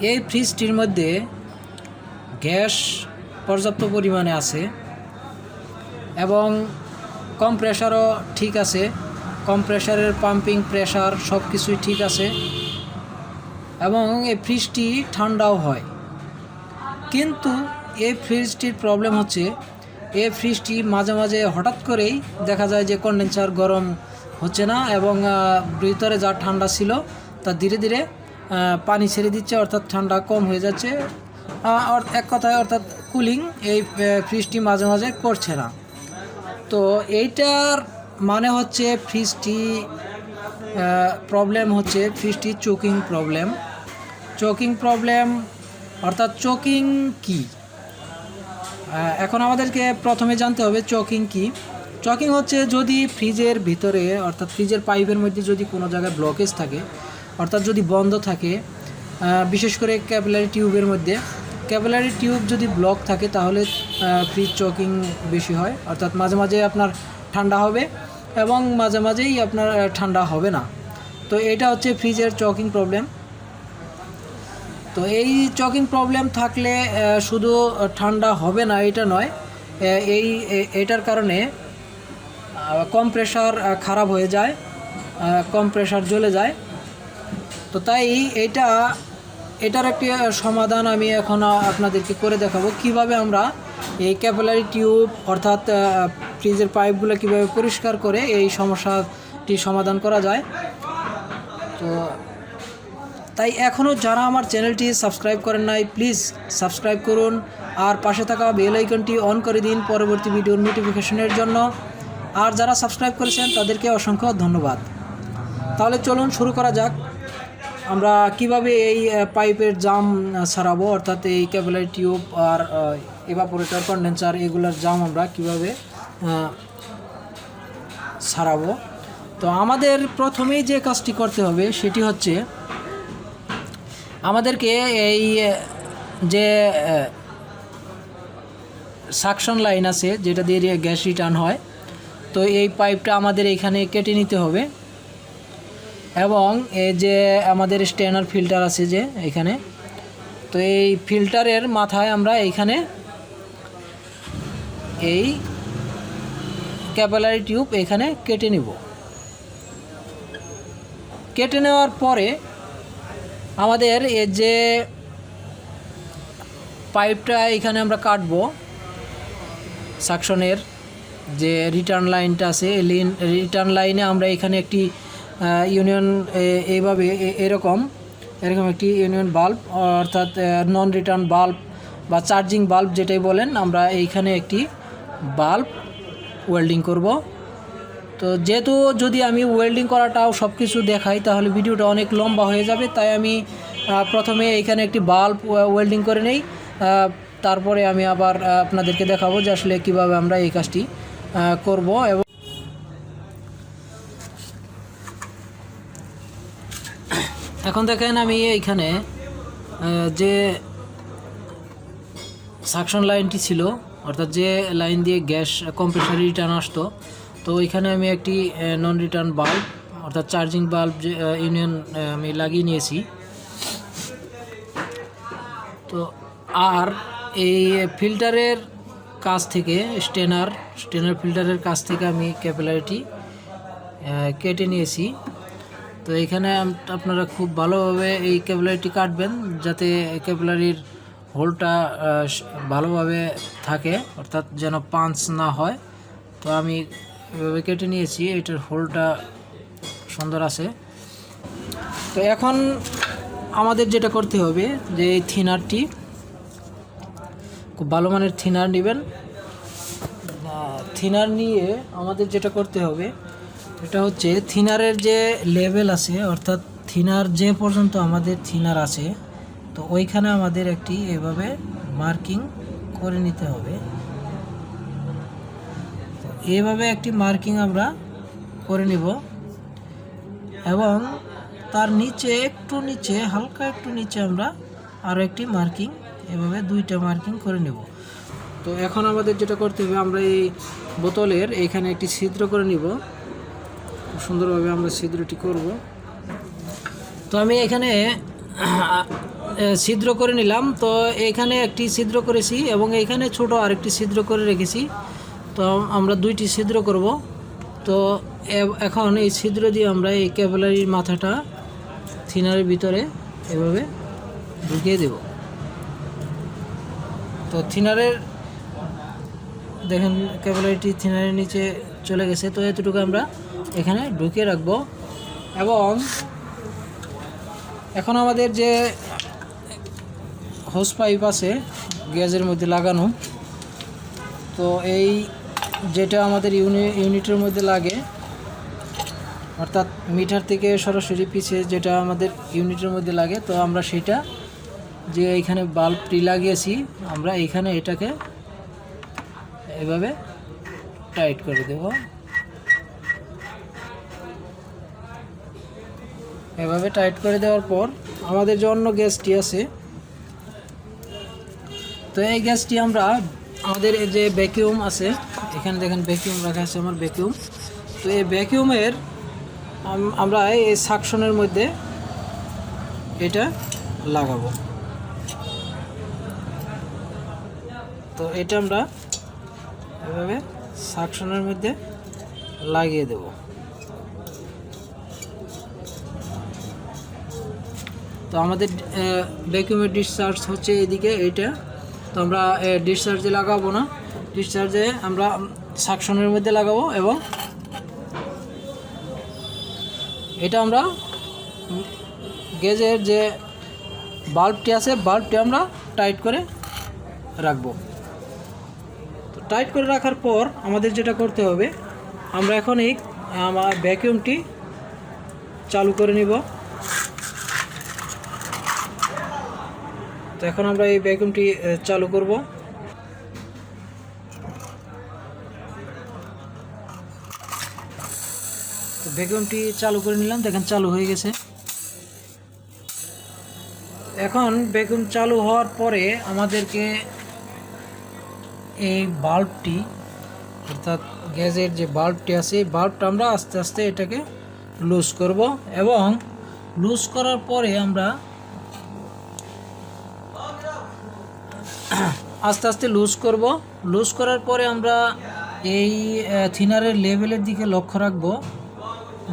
এই ফ্রিজটির মধ্যে গ্যাস পর্যাপ্ত পরিমাণে আছে এবং কম্প্রেসারও ঠিক আছে। কম্প্রেসারের পাম্পিং প্রেসার সব কিছুই ঠিক আছে এবং এই ফ্রিজটি ঠান্ডাও হয়। কিন্তু এই ফ্রিজটির প্রবলেম হচ্ছে এই ফ্রিজটি মাঝে মাঝে হঠাৎ করেই দেখা যায় যে কন্ডেন্সার গরম হচ্ছে না এবং ভিতরে যা ঠান্ডা ছিল তা ধীরে ধীরে পানি ছেড়ে দিচ্ছে, অর্থাৎ ঠান্ডা কম হয়ে যাচ্ছে। এক কথায় অর্থাৎ কুলিং এই ফ্রিজটি মাঝে মাঝে করছে না। তো এইটার মানে হচ্ছে ফ্রিজটি প্রবলেম হচ্ছে ফ্রিজটি চোকিং প্রবলেম অর্থাৎ চোকিং কি। এখন আমাদেরকে প্রথমে জানতে হবে চোকিং কি। চোকিং হচ্ছে যদি ফ্রিজের ভিতরে অর্থাৎ ফ্রিজের পাইপের মধ্যে যদি কোনো জায়গায় ব্লকেজ থাকে, অর্থাৎ যদি বন্ধ থাকে, বিশেষ করে ক্যাপিলারি টিউবের মধ্যে ক্যাপিলারি টিউব যদি ব্লক থাকে তাহলে ফ্রিজ চোকিং বেশি হয়, অর্থাৎ মাঝে মাঝে আপনার ঠান্ডা হবে এবং মাঝে মাঝেই আপনার ঠান্ডা হবে না। তো এটা হচ্ছে ফ্রিজের চোকিং প্রবলেম। তো এই চোকিং প্রবলেম থাকলে শুধু ঠান্ডা হবে না এটা নয়, এটার কারণে কম্প্রেসার খারাপ হয়ে যায়, কম্প্রেসার জ্বলে যায়। তো তাই এটার একটি সমাধান আমি এখন আপনাদেরকে করে দেখাবো কিভাবে আমরা এই ক্যাপিলারি টিউব অর্থাৎ ফ্রিজের পাইপগুলো কিভাবে পরিষ্কার করে এই সমস্যাটি সমাধান করা যায়। তো তাই এখনও যারা আমার চ্যানেলটি সাবস্ক্রাইব করেন নাই প্লিজ সাবস্ক্রাইব করুন আর পাশে থাকা বেল আইকনটি অন করে দিন পরবর্তী ভিডিওর নোটিফিকেশনের জন্য। আর যারা সাবস্ক্রাইব করেছেন তাদেরকে অসংখ্য ধন্যবাদ। তাহলে চলুন শুরু করা যাক। আমরা কিভাবে এই পাইপের জাম সারাবো, অর্থাৎ এই ক্যাপিলারি টিউব আর ইভাপোরেটর কন্ডেন্সার এগুলোর জাম আমরা কিভাবে সারাবো। তো আমাদের প্রথমেই যে কাজটি করতে হবে সেটি হচ্ছে আমাদেরকে এই যে সাকশন লাইন আছে যেটা দিয়ে গ্যাস রিটার্ন হয়, তো এই পাইপটা আমাদের এখানে কেটে নিতে হবে এবং এই যে আমাদের স্টেনার ফিল্টার আছে যে এখানে, তো এই ফিল্টারের মাথায় আমরা এইখানে এই ক্যাপিলারি টিউব এখানে কেটে নিব। কেটে নেওয়ার পরে আমাদের এই যে পাইপটা এখানে আমরা কাটবো, সাকশনের যে রিটার্ন লাইনটা আছে রিটার্ন লাইনে আমরা এখানে একটি ইউনিয়ন এইভাবে এরকম একটি ইউনিয়ন বাল্ব অর্থাৎ নন রিটার্ন বাল্ব বা চার্জিং বাল্ব যেটাই বলেন, আমরা এইখানে একটি বাল্ব ওয়েল্ডিং করব। তো যেহেতু যদি আমি ওয়েল্ডিং করাটাও সব কিছু দেখাই তাহলে ভিডিওটা অনেক লম্বা হয়ে যাবে, তাই আমি প্রথমে এইখানে একটি বাল্ব ওয়েল্ডিং করে নেই, তারপরে আমি আবার আপনাদেরকে দেখাবো যে আসলে কীভাবে আমরা এই কাজটি করব। এবং এখন দেখেন আমি এইখানে যে সাকশন লাইনটি ছিল অর্থাৎ যে লাইন দিয়ে গ্যাস কম্প্রেসার রিটার্ন আসতো, তো ওইখানে আমি একটি নন রিটার্ন বাল্ব অর্থাৎ চার্জিং বাল্ব যে ইউনিয়ন আমি লাগিয়ে নিয়েছি। তো আর এই ফিল্টারের কাছ থেকে স্টেনার ফিল্টারের কাছ থেকে আমি ক্যাপিলারিটি কেটে নিয়েছি। তো এখানে আপনারা খুব ভালোভাবে এই ক্যাপিলারিটি কাটবেন যাতে ক্যাপিলারির হোলটা ভালোভাবে থাকে, অর্থাৎ যেন পাঞ্চ না হয়। তো আমি এভাবে কেটে নিয়েছি, এটার হোলটা সুন্দর আছে। তো এখন আমাদের যেটা করতে হবে যে এই থিনারটি খুব ভালো মানের থিনার নেবেন। থিনার নিয়ে আমাদের যেটা করতে হবে এটা হচ্ছে থিনারের যে লেভেল আছে অর্থাৎ থিনার যে পর্যন্ত আমাদের থিনার আছে, তো ওইখানে আমাদের একটি এভাবে মার্কিং করে নিতে হবে। তো এইভাবে একটি মার্কিং আমরা করে নিব এবং তার নিচে একটু নিচে হালকা একটু নিচে আমরা আরও একটি মার্কিং এভাবে দুইটা মার্কিং করে নেব। তো এখন আমাদের যেটা করতে হবে আমরা এই বোতলের এখানে একটি ছিদ্র করে নিব, খুব সুন্দরভাবে আমরা ছিদ্রটি করব। তো আমি এখানে ছিদ্র করে নিলাম। তো এখানে একটি ছিদ্র করেছি এবং এইখানে ছোট আরেকটি ছিদ্র করে রেখেছি। তো আমরা দুইটি ছিদ্র করব। তো এখন এই ছিদ্র দিয়ে আমরা এই ক্যাপিলারির মাথাটা থিনারের ভিতরে এভাবে ঢুকিয়ে দেব। তো থিনারের দেখেন ক্যাপিলারিটি থিনারের নিচে চলে গেছে। তো এতটুকু আমরা এখানে ঢুকিয়ে রাখবো। এবং এখন আমাদের যে হোস পাইপ আছে গ্যাসের মধ্যে লাগানো, তো এই যেটা আমাদের ইউনিটের মধ্যে লাগে, অর্থাৎ মিটার থেকে সরাসরি পিছে যেটা আমাদের ইউনিটের মধ্যে লাগে, তো আমরা সেটা যে এইখানে বাল্বটি লাগিয়েছি আমরা এইখানে এটাকে এভাবে টাইট করে দেব। এভাবে টাইট করে দেওয়ার পর আমাদের যে অন্য গ্যাসটি আছে, তো এই গ্যাসটি আমরা আমাদের এই যে ভ্যাকিউম আছে, এখানে দেখেন ভ্যাকিউম রাখা আছে আমার ভ্যাকিউম। তো এই ভ্যাকিউমের আমরা এই সাকশনের মধ্যে এটা লাগাবো। তো এটা আমরা এভাবে সাকশনের মধ্যে লাগিয়ে দেব। তো আমাদের ভ্যাকিউমের ডিসচার্জ হচ্ছে এদিকে এইটা। তো আমরা ডিসচার্জে লাগাবো না, ডিসচার্জে আমরা সাকশনের মধ্যে লাগাবো। এবং এটা আমরা গ্যাসের যে বাল্বটি আছে বাল্বটি আমরা টাইট করে রাখবো। তো টাইট করে রাখার পর আমাদের যেটা করতে হবে, আমরা এখন এই আমার ভ্যাকিউমটি চালু করে নিব। তো এখন আমরা এই ভ্যাকিউমটি চালু করব। তো ভ্যাকিউমটি চালু করে নিলাম, দেখেন চালু হয়ে গেছে। এখন ভ্যাকিউম চালু হওয়ার পরে আমাদেরকে এই বাল্বটি, অর্থাৎ গ্যাসের যে বাল্বটি আছে এই বাল্বটা আমরা আস্তে আস্তে এটাকে লুজ করব। এবং লুজ করার পরে আমরা আস্তে আস্তে লুজ করব। লুজ করার পরে আমরা এই থিনারের লেভেলের দিকে লক্ষ্য রাখব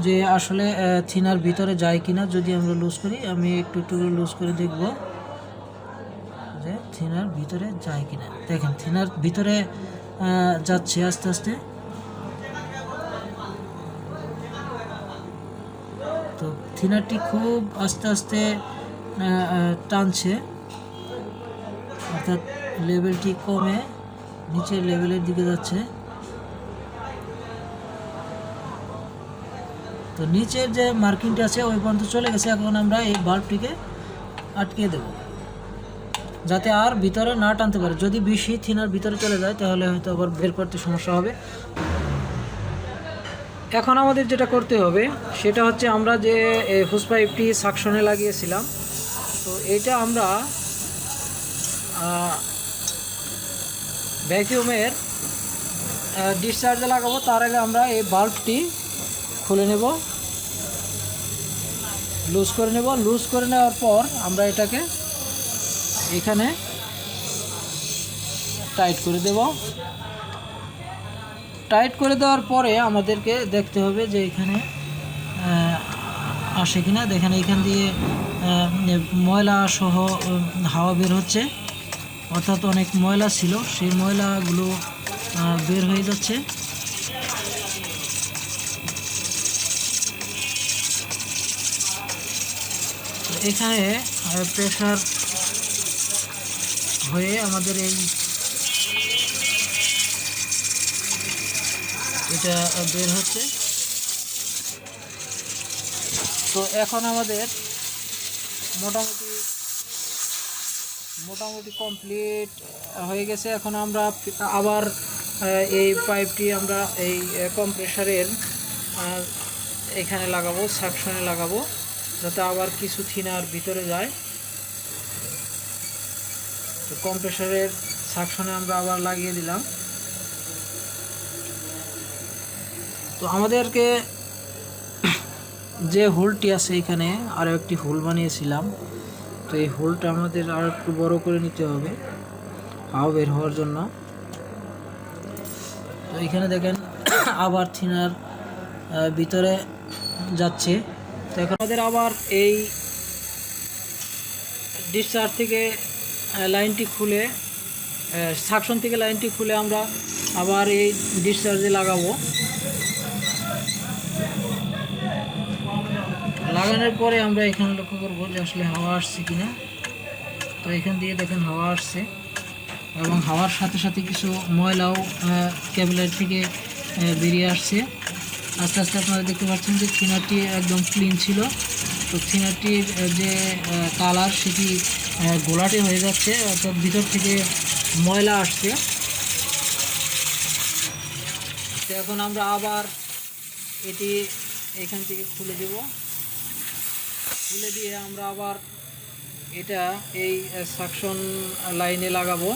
যে আসলে থিনার ভিতরে যায় কিনা। যদি আমরা লুজ করি, আমি একটু একটু লুজ করে দেখব যে থিনার ভিতরে যায় কিনা। দেখেন থিনার ভিতরে যাচ্ছে আস্তে আস্তে। তো থিনারটি খুব আস্তে আস্তে টানছে, অর্থাৎ লেভেলটি কমে নিচের লেভেলের দিকে যাচ্ছে। তো নিচের যে মার্কিংটা আছে ওই পর্যন্ত চলে গেছে। এখন আমরা এই বাল্বটিকে আটকে দেব যাতে আর ভিতরে না টানতে পারে। যদি বেশি থিনার ভিতরে চলে যায় তাহলে হয়তো আবার বের করতে সমস্যা হবে। এখন আমাদের যেটা করতে হবে সেটা হচ্ছে আমরা যে হোস পাইপটি সাকশনে লাগিয়েছিলাম, তো এটা আমরা ভ্যাকিউমের ডিসচার্জে লাগাবো। তার আগে আমরা এই বাল্বটি খুলে নেব, লুজ করে নেব। লুজ করে নেওয়ার পর আমরা এটাকে এখানে টাইট করে দেব। টাইট করে দেওয়ার পরে আমাদেরকে দেখতে হবে যে এখানে আসে কিনা। দেখেন এখান দিয়ে ময়লা সহ হাওয়া বের হচ্ছে, অর্থাৎ অনেক ময়লা ছিল সেই ময়লাগুলো বের হয়ে যাচ্ছে। এখানে প্রেসার হয়ে আমাদের এটা বের হচ্ছে। তো এখন আমাদের মোটামুটি কমপ্লিট হয়ে গেছে। এখন আমরা আবার এই পাইপটি আমরা এই কম্প্রেসারের এখানে লাগাবো, সাকশনে লাগাবো, যাতে আবার কিছু থিনার ভিতরে যায়। তো কম্প্রেসারের সাকশনে আমরা আবার লাগিয়ে দিলাম। তো আমাদেরকে যে হোলটি আছে এখানে আরও একটি হোল বানিয়েছিলাম, তো এই হোলটা আমাদের আর একটু বড় করে নিতে হবে হাওয়া বের হওয়ার জন্য। তো এখানে দেখেন আবার থিনার ভিতরে যাচ্ছে। তো এখন আমাদের আবার এই ডিসচার্জ থেকে লাইনটি খুলে, সাকশন থেকে লাইনটি খুলে আমরা আবার এই ডিসচার্জে লাগাবো। লাগানোর পরে আমরা এখানে লক্ষ্য করবো যে আসলে হাওয়া আসছে কিনা। তো এখান দিয়ে দেখেন হাওয়া আসছে এবং হাওয়ার সাথে সাথে কিছু ময়লাও ক্যাবিলারি থেকে বেরিয়ে আসছে। আস্তে আস্তে আপনারা দেখতে পাচ্ছেন যে থিনারটি একদম ক্লিন ছিল। তো থিনারটির যে কালার সেটি গোলাটে হয়ে যাচ্ছে, অর্থাৎ ভিতর থেকে ময়লা আসছে। তো এখন আমরা আবার এটি এখান থেকে খুলে দেব। খুলে দিয়ে আমরা আবার এটা এই সাকশন লাইনে লাগাবো।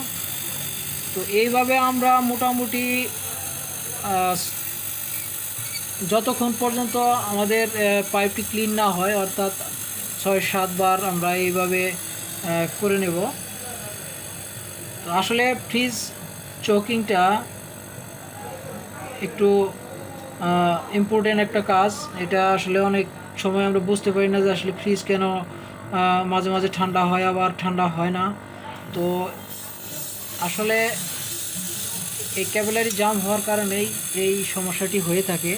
তো এইভাবে আমরা মোটামুটি যতক্ষণ পর্যন্ত আমাদের পাইপটি ক্লিন না হয়, অর্থাৎ 6-7 বার আমরা এইভাবে করে নেব। তো আসলে ফ্রিজ চোকিংটা একটু ইম্পর্টেন্ট একটা কাজ। এটা আসলে অনেক সময় আমরা বুঝতে পারি না যে আসলে ফ্রিজ কেন মাঝে মাঝে ঠান্ডা হয় আবার ঠান্ডা হয় না। তো আসলে এই ক্যাপিলারি জাম হওয়ার কারণেই এই সমস্যাটি হয়ে থাকে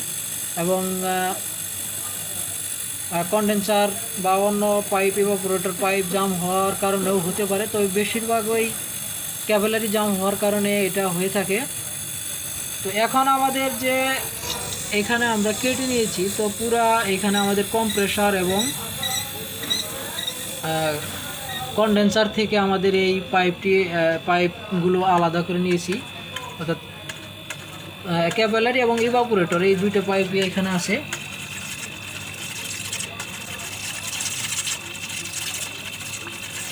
এবং কন্ডেন্সার বা অন্য পাইপ ইভাপোরেটর পাইপ জাম হওয়ার কারণেও হতে পারে। তো বেশিরভাগ ওই ক্যাপিলারি জাম হওয়ার কারণে এটা হয়ে থাকে। তো এখন আমাদের যে এখানে আমরা কেটে নিয়েছি, তো পুরা এখানে আমাদের কম্প্রেসার এবং কন্ডেন্সার থেকে আমাদের এই পাইপগুলো আলাদা করে নিয়েছি, অর্থাৎ ক্যাপিলারি এবং ইভাপোরেটর এই দুইটা পাইপই এখানে আছে।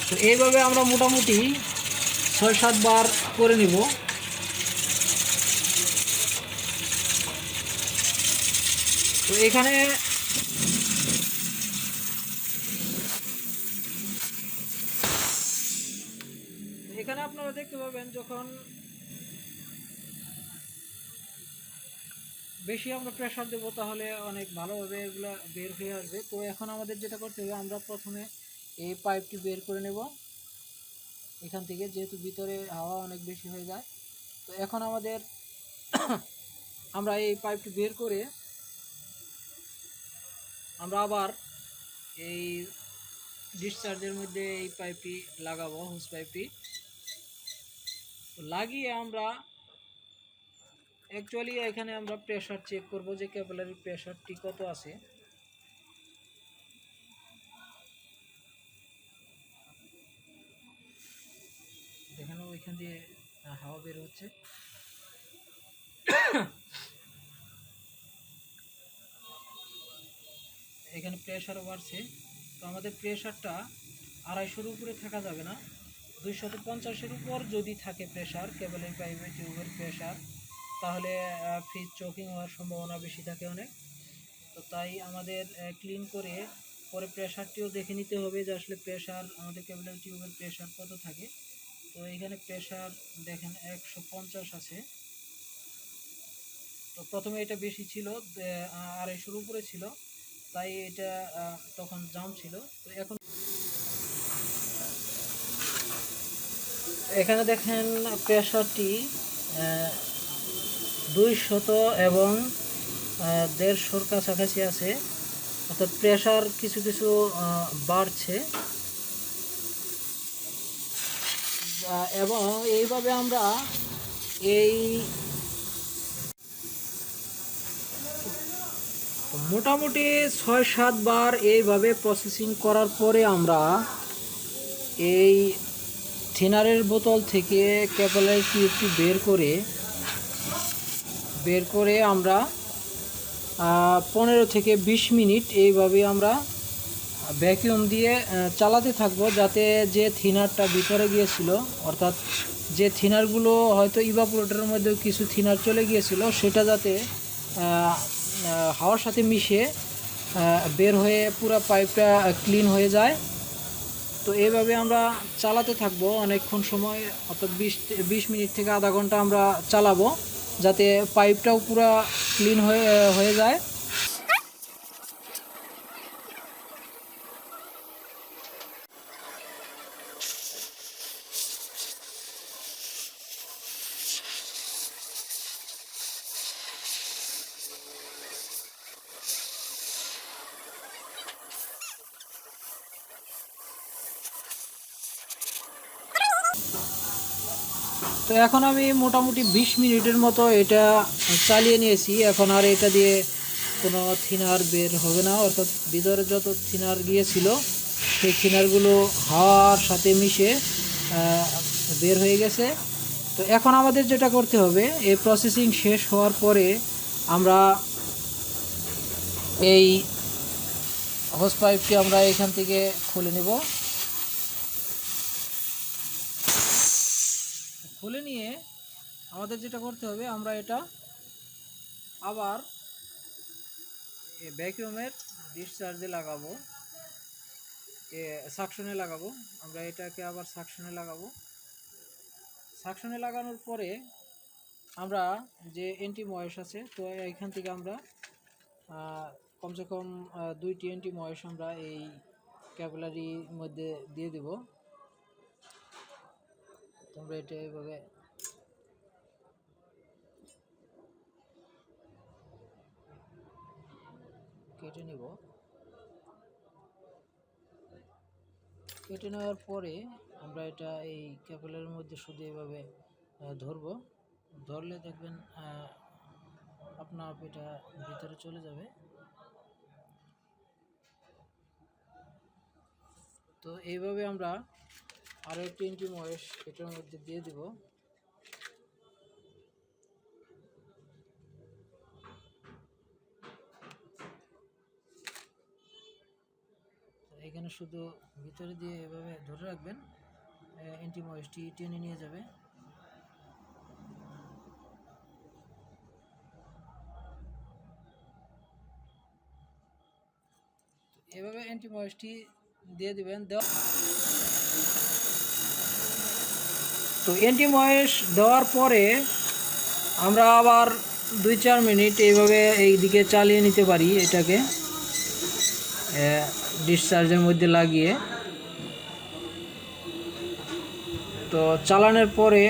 তো এইভাবে আমরা মোটামুটি 6-7 বার করে নিব। তো এখানে আপনারা দেখতে পাবেন যখন বেশি আমরা প্রেসার দেবো তাহলে অনেক ভালোভাবে এগুলো বের হয়ে আসবে। তো এখন আমাদের যেটা করতে হবে, আমরা প্রথমে এই পাইপটি বের করে নেব এখান থেকে, যেহেতু ভিতরে হাওয়া অনেক বেশি হয়ে যায়। তো এখন আমাদের আমরা এই পাইপটি বের করে আমরা আবার এই ডিসচার্জের মধ্যে এই পাইপটি লাগাবো, হোস পাইপটি লাগিয়ে আমরা অ্যাকচুয়ালি এখানে আমরা প্রেসার চেক করব যে ক্যাপিলারি প্রেসারটি কত আছে। দেখেন ওইখান দিয়ে হাওয়া বের হচ্ছে। এখানে প্রেসারও বাড়ছে। তো আমাদের প্রেসারটা 250-এর উপরে থাকা যাবে না, 250-এর উপর যদি থাকে প্রেসার, ক্যাপিলারি পাইপের টিউবের প্রেসার, তাহলে ফ্রিজ চোকিং হওয়ার সম্ভাবনা বেশি থাকে অনেক। তো তাই আমাদের ক্লিন করে পরে প্রেসারটিও দেখে নিতে হবে যে আসলে প্রেসার আমাদের ক্যাপিলারি টিউবের প্রেসার কত থাকে। তো এখানে প্রেসার দেখেন 150 আছে। তো প্রথমে এটা বেশি ছিল, 250-এর উপরে ছিল, তাই এটা তখন জাম ছিল। তো এখন এখানে দেখেন প্রেসারটি 200 এবং 150-এর কাছাকাছি আছে, অর্থাৎ প্রেসার কিছু কিছু বাড়ছে। এবং এইভাবে আমরা এই মোটামুটি 6-7 বার এইভাবে প্রসেসিং করার পরে আমরা এই থিনারের বোতল থেকে ক্যাপিলারি টিউবটি বের করে আমরা 15 থেকে 20 মিনিট এইভাবে আমরা ভ্যাকিউম দিয়ে চালাতে থাকবো, যাতে যে থিনারটা ভিতরে গিয়েছিল, অর্থাৎ যে থিনারগুলো হয়তো ইভাপোরেটরের মধ্যেও কিছু থিনার চলে গিয়েছিল, সেটা যাতে হাওয়ার সাথে মিশে বের হয়ে পুরো পাইপটা ক্লিন হয়ে যায়। তো এইভাবে আমরা চালাতে থাকবো অনেকক্ষণ সময়, অর্থাৎ 20 মিনিট থেকে আধা ঘন্টা আমরা চালাবো, যাতে পাইপটাও পুরো ক্লিন হয়ে যায়। তো এখন আমি মোটামুটি 20 মিনিটের মতো এটা চালিয়ে নিয়েছি। এখন আর এটা দিয়ে কোনো থিনার বের হবে না, অর্থাৎ ভিতরে যত থিনার গিয়েছিল সেই থিনারগুলো হাওয়ার সাথে মিশে বের হয়ে গেছে। তো এখন আমাদের যেটা করতে হবে, এই প্রসেসিং শেষ হওয়ার পরে আমরা এই হোস পাইপটি আমরা এখান থেকে খুলে নেব। খুলে নিয়ে আমাদের যেটা করতে হবে, আমরা এটা আবার ভ্যাকুয়ামের ডিসচার্জে লাগাবো, সাকশনে লাগাবো। আমরা এটাকে আবার সাকশনে লাগাবো। সাকশনে লাগানোর পরে আমরা যে এন্টি ময়েস আছে, তো এইখান থেকে আমরা কমসে কম 2টি এন্টি ময়েস আমরা এই ক্যাপিলারির মধ্যে দিয়ে দেব। তোমরা এটা এইভাবে কেটে নেব। কেটে নেওয়ার পরে আমরা এটা এই ক্যাপিলারির মধ্যে শুধু এইভাবে ধরবো। ধরলে দেখবেন আপনা আপ এটা ভিতরে চলে যাবে। তো এইভাবে আমরা আরও একটি এন্টি ময়েস এটার মধ্যে দিয়ে দেব। এখানে শুধু ভিতরে দিয়ে এভাবে ধরে রাখবেন, এন্টি ময়েসটি টেনে নিয়ে যাবে। এভাবে এন্টি ময়েসটি দিয়ে দিবেন। তো এন্টি ময়েস দেওয়ার পরে আমরা আবার 2-4 মিনিট এইভাবে এই দিকে চালিয়ে নিতে পারি, এটাকে ডিসচার্জের মধ্যে লাগিয়ে। তো চালানোর পরে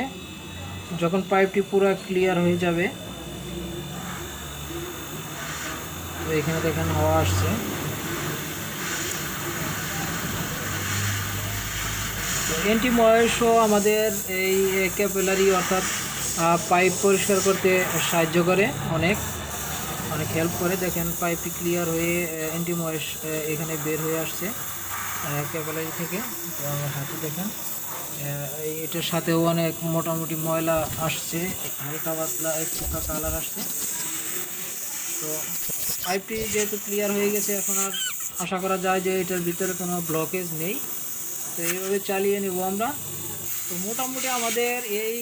যখন পাইপটি পুরো ক্লিয়ার হয়ে যাবে, তো এখানে দেখেন হাওয়া আসছে। তো এন্টি ময়েসও আমাদের এই ক্যাপিলারি অর্থাৎ পাইপ পরিষ্কার করতে সাহায্য করে, অনেক হেল্প করে। দেখেন পাইপটি ক্লিয়ার হয়ে এন্টি ময়েস এখানে বের হয়ে আসছে ক্যাপিলারি থেকে। তো আমার হাতে দেখেন এটার সাথেও অনেক মোটামুটি ময়লা আসছে, হালকা পাতলা একটু কালার আসছে। তো পাইপটি যেহেতু ক্লিয়ার হয়ে গেছে, এখন আর আশা করা যায় যে এটার ভিতরে কোনো ব্লকেজ নেই। তো এইভাবে চালিয়ে নেব আমরা। তো মোটামুটি আমাদের এই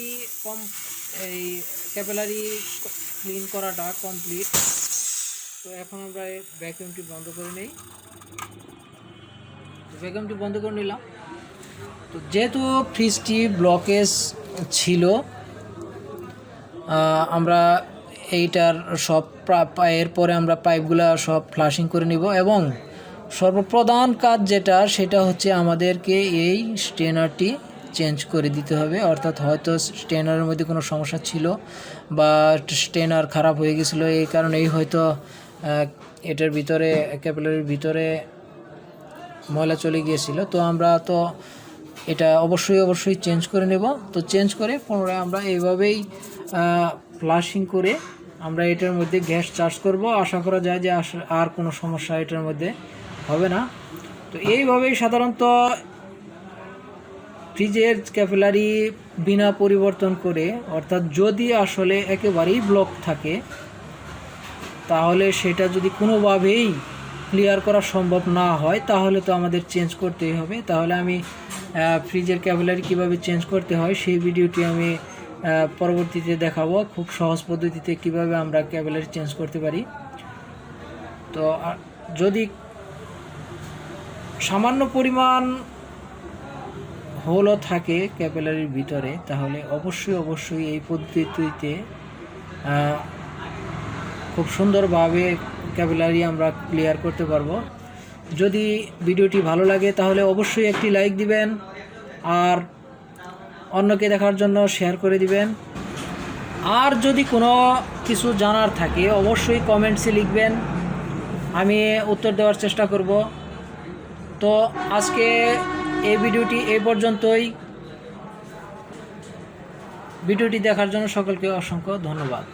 ক্যাপিলারি ক্লিন করাটা কমপ্লিট। তো এখন আমরা এই ভ্যাকুয়ামটি বন্ধ করে নেই। ভ্যাকুয়ামটি বন্ধ করে নিলাম। তো যেহেতু ফ্রিজটি ব্লকেজ ছিল, আমরা এইটার সব এরপরে আমরা পাইপগুলো সব ফ্লাশিং করে নিব। এবং সর্বপ্রধান কাজ যেটা, সেটা হচ্ছে আমাদেরকে এই স্টেনারটি চেঞ্জ করে দিতে হবে। অর্থাৎ হয়তো স্টেনারের মধ্যে কোনো সমস্যা ছিল বা স্টেনার খারাপ হয়ে গেছিলো, এই কারণেই হয়তো এটার ভিতরে ক্যাপিলারির ভিতরে ময়লা চলে গিয়েছিল। তো আমরা তো এটা অবশ্যই চেঞ্জ করে নেব। তো চেঞ্জ করে পুনরায় আমরা এইভাবেই ফ্লাশিং করে আমরা এটার মধ্যে গ্যাস চার্জ করব। আশা করা যায় যে আর কোনো সমস্যা এটার মধ্যে হবে না। তো এইভাবেই সাধারণত ফ্রিজের ক্যাপিলারি বিনা পরিবর্তন করে, অর্থাৎ যদি আসলে একেবারেই ব্লক থাকে, তাহলে সেটা যদি কোনোভাবেই ক্লিয়ার করা সম্ভব না হয়, তাহলে তো আমাদের চেঞ্জ করতেই হবে। তাহলে আমি ফ্রিজের ক্যাপিলারি কিভাবে চেঞ্জ করতে হয় সেই ভিডিওটি আমি পরবর্তীতে দেখাবো, খুব সহজ পদ্ধতিতে কিভাবে আমরা ক্যাপিলারি চেঞ্জ করতে পারি। তো যদি সামান্য পরিমাণ হোলও থাকে ক্যাপিলারির ভিতরে, তাহলে অবশ্যই এই পদ্ধতিতে খুব সুন্দরভাবে ক্যাপিলারি আমরা ক্লিয়ার করতে পারবো। যদি ভিডিওটি ভালো লাগে তাহলে অবশ্যই একটি লাইক দিবেন, আর অন্যকে দেখার জন্য শেয়ার করে দিবেন। আর যদি কোনো কিছু জানার থাকে অবশ্যই কমেন্টসে লিখবেন, আমি উত্তর দেওয়ার চেষ্টা করব। তো আজকে এই ভিডিওটি এই পর্যন্তই। ভিডিওটি দেখার জন্য সকলকে অসংখ্য ধন্যবাদ।